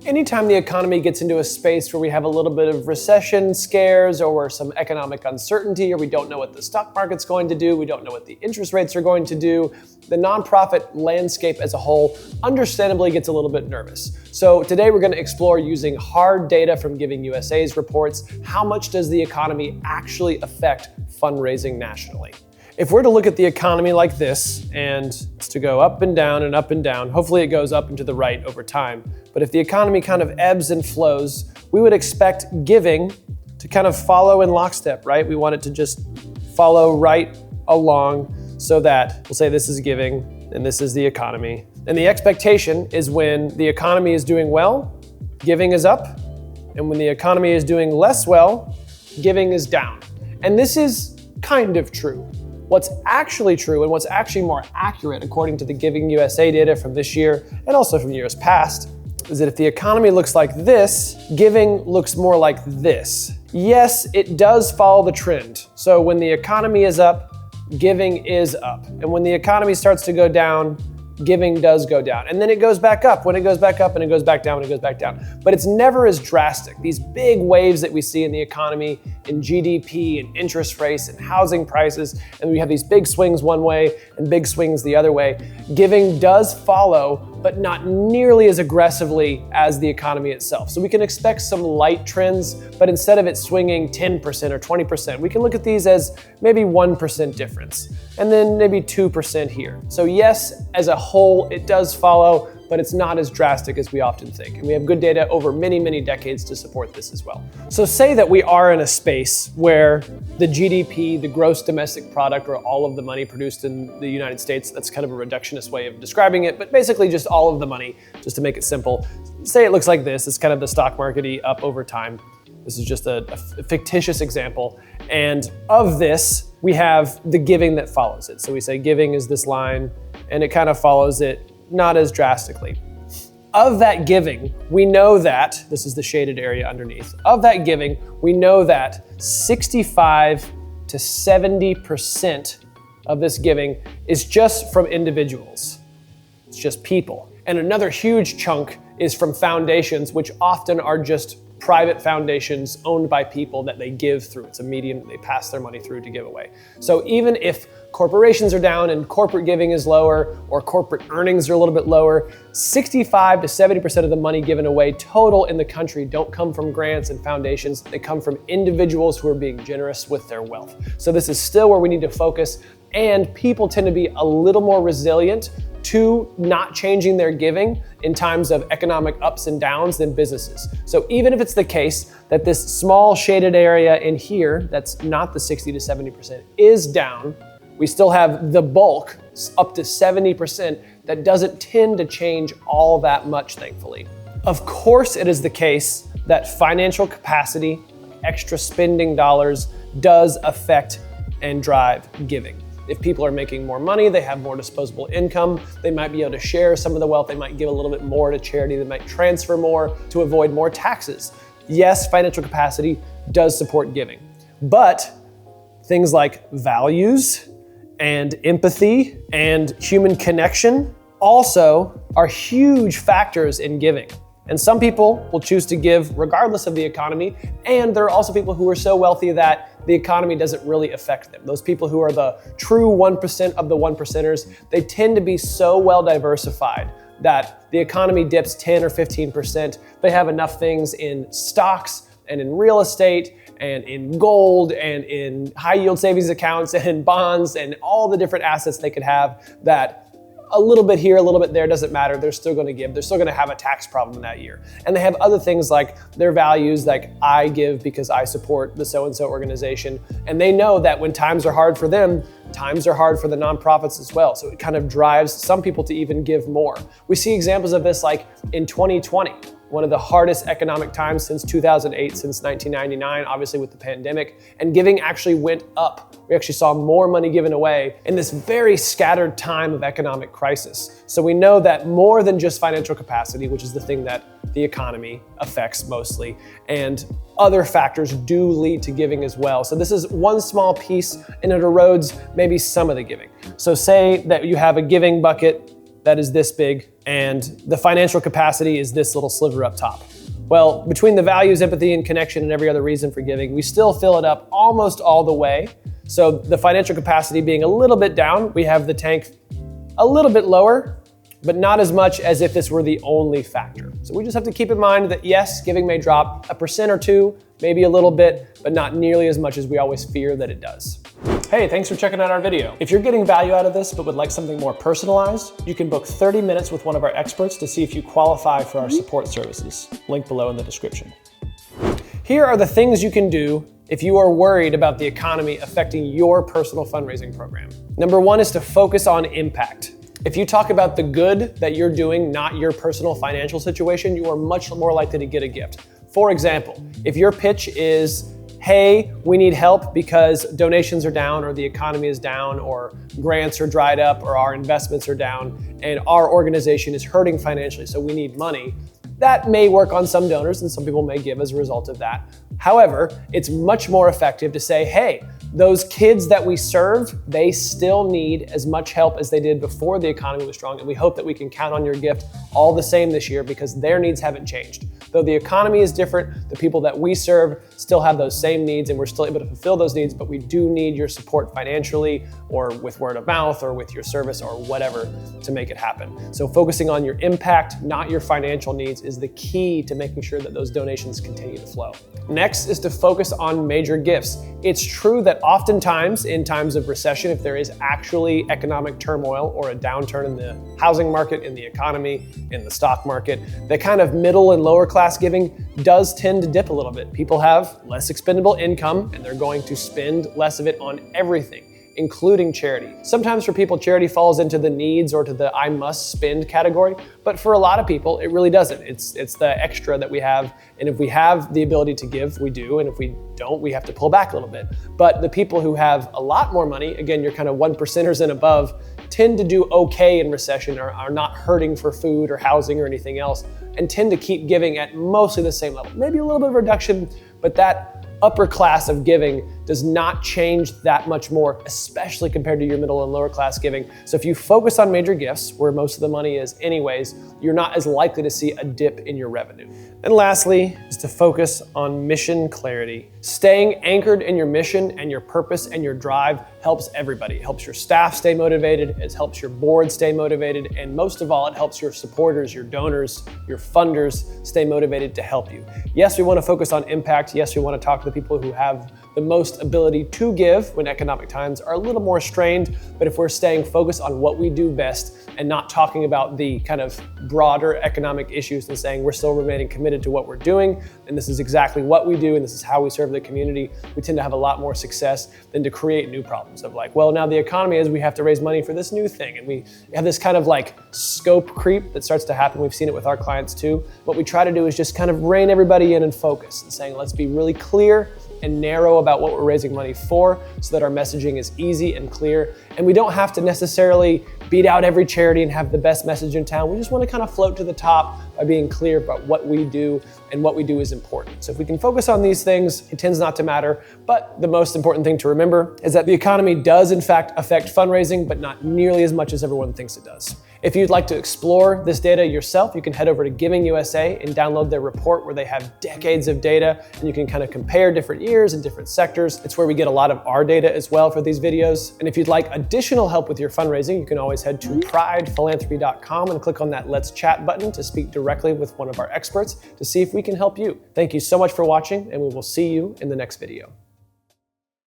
Anytime the economy gets into a space where we have a little bit of recession scares or some economic uncertainty, or we don't know what the stock market's going to do, we don't know what the interest rates are going to do, the nonprofit landscape as a whole understandably gets a little bit nervous. So today we're going to explore using hard data from Giving USA's reports, how much does the economy actually affect fundraising nationally? If we're to look at the economy like this, and it's to go up and down, hopefully it goes up and to the right over time. But if the economy kind of ebbs and flows, we would expect giving to kind of follow in lockstep, right? We want it to just follow right along so that we'll say this is giving and this is the economy. And the expectation is when the economy is doing well, giving is up. And when the economy is doing less well, giving is down. And this is kind of true. What's actually true and what's actually more accurate, according to the Giving USA data from this year and also from years past, is that if the economy looks like this, giving looks more like this. Yes, it does follow the trend. So when the economy is up, giving is up. And when the economy starts to go down, giving does go down. And then it goes back up when it goes back up, and it goes back down when it goes back down. But it's never as drastic. These big waves that we see in the economy, in GDP and interest rates and housing prices, and we have these big swings one way and big swings the other way. Giving does follow, but not nearly as aggressively as the economy itself. So we can expect some light trends, but instead of it swinging 10% or 20%, we can look at these as maybe 1% difference, and then maybe 2% here. So yes, as a whole, it does follow, but it's not as drastic as we often think. And we have good data over many, many decades to support this as well. So say that we are in a space where the GDP, the gross domestic product, or all of the money produced in the United States, that's kind of a reductionist way of describing it, but basically just all of the money, just to make it simple. Say it looks like this, it's kind of the stock market up over time. This is just a fictitious example. And of this, we have the giving that follows it. So we say giving is this line, and it kind of follows it, not as drastically. Of that giving, we know that, this is the shaded area underneath, of that giving, we know that 65 to 70% of this giving is just from individuals. It's just people. And another huge chunk is from foundations, which often are just private foundations owned by people that they give through. It's a medium that they pass their money through to give away. So even if corporations are down and corporate giving is lower, or corporate earnings are a little bit lower, 65 to 70% of the money given away total in the country don't come from grants and foundations. They come from individuals who are being generous with their wealth. So this is still where we need to focus, and people tend to be a little more resilient to not changing their giving in times of economic ups and downs than businesses. So even if it's the case that this small shaded area in here, that's not the 60 to 70%, is down, we still have the bulk, up to 70%, that doesn't tend to change all that much, thankfully. Of course, it is the case that financial capacity, extra spending dollars, does affect and drive giving. If people are making more money, they have more disposable income, they might be able to share some of the wealth, they might give a little bit more to charity, they might transfer more to avoid more taxes. Yes, financial capacity does support giving, but things like values and empathy and human connection also are huge factors in giving. And some people will choose to give regardless of the economy, and there are also people who are so wealthy that the economy doesn't really affect them. Those people who are the true 1% of the 1%ers, they tend to be so well diversified that the economy dips 10 or 15%. They have enough things in stocks and in real estate and in gold and in high yield savings accounts and in bonds and all the different assets they could have that a little bit here, a little bit there, doesn't matter. They're still going to give. They're still going to have a tax problem that year. And they have other things like their values, like I give because I support the so-and-so organization. And they know that when times are hard for them, times are hard for the nonprofits as well. So it kind of drives some people to even give more. We see examples of this like in 2020. One of the hardest economic times since 2008, since 1999, obviously with the pandemic, and giving actually went up. We actually saw more money given away in this very scattered time of economic crisis. So we know that more than just financial capacity, which is the thing that the economy affects mostly, and other factors do lead to giving as well. So this is one small piece, and it erodes maybe some of the giving. So say that you have a giving bucket that is this big, and the financial capacity is this little sliver up top. Well, between the values, empathy, and connection and every other reason for giving, we still fill it up almost all the way. So the financial capacity being a little bit down, we have the tank a little bit lower, but not as much as if this were the only factor. So we just have to keep in mind that yes, giving may drop 1% or 2%, maybe a little bit, but not nearly as much as we always fear that it does. Hey, thanks for checking out our video. If you're getting value out of this but would like something more personalized, you can book 30 minutes with one of our experts to see if you qualify for our support services. Link below in the description. Here are the things you can do if you are worried about the economy affecting your personal fundraising program. Number 1 is to focus on impact. If you talk about the good that you're doing, not your personal financial situation, you are much more likely to get a gift. For example, if your pitch is, hey, we need help because donations are down or the economy is down or grants are dried up or our investments are down and our organization is hurting financially, so we need money, that may work on some donors and some people may give as a result of that. However, it's much more effective to say, hey, those kids that we serve, they still need as much help as they did before the economy was strong, and we hope that we can count on your gift all the same this year because their needs haven't changed. Though the economy is different, the people that we serve still have those same needs and we're still able to fulfill those needs, but we do need your support financially or with word of mouth or with your service or whatever to make it happen. So focusing on your impact, not your financial needs, is the key to making sure that those donations continue to flow. Next is to focus on major gifts. It's true that oftentimes in times of recession, if there is actually economic turmoil or a downturn in the housing market, in the economy, in the stock market, the kind of middle and lower class giving does tend to dip a little bit. People have less expendable income and they're going to spend less of it on everything, including charity. Sometimes for people, charity falls into the needs or to the I must spend category, but for a lot of people, it really doesn't. It's the extra that we have, and if we have the ability to give, we do, and if we don't, we have to pull back a little bit. But the people who have a lot more money, again, you're kind of 1%ers and above, tend to do okay in recession, or are not hurting for food or housing or anything else, and tend to keep giving at mostly the same level. Maybe a little bit of reduction, but that upper class of giving does not change that much more, especially compared to your middle and lower class giving. So if you focus on major gifts, where most of the money is anyways, you're not as likely to see a dip in your revenue. And lastly is to focus on mission clarity. Staying anchored in your mission and your purpose and your drive helps everybody. It helps your staff stay motivated, it helps your board stay motivated, and most of all, it helps your supporters, your donors, your funders stay motivated to help you. Yes, we want to focus on impact. Yes, we want to talk to the people who have the most ability to give when economic times are a little more strained, but if we're staying focused on what we do best and not talking about the kind of broader economic issues and saying we're still remaining committed to what we're doing, and this is exactly what we do, and this is how we serve the community, we tend to have a lot more success than to create new problems of like, well, now the economy is we have to raise money for this new thing, and we have this kind of like scope creep that starts to happen. We've seen it with our clients too. What we try to do is just kind of rein everybody in and focus and saying, let's be really clear and narrow about what we're raising money for so that our messaging is easy and clear. And we don't have to necessarily beat out every charity and have the best message in town. We just want to kind of float to the top by being clear about what we do, and what we do is important. So if we can focus on these things, it tends not to matter. But the most important thing to remember is that the economy does in fact affect fundraising, but not nearly as much as everyone thinks it does. If you'd like to explore this data yourself, you can head over to Giving USA and download their report where they have decades of data and you can kind of compare different years and different sectors. It's where we get a lot of our data as well for these videos. And if you'd like additional help with your fundraising, you can always head to pridephilanthropy.com and click on that Let's Chat button to speak directly with one of our experts to see if we can help you. Thank you so much for watching, and we will see you in the next video.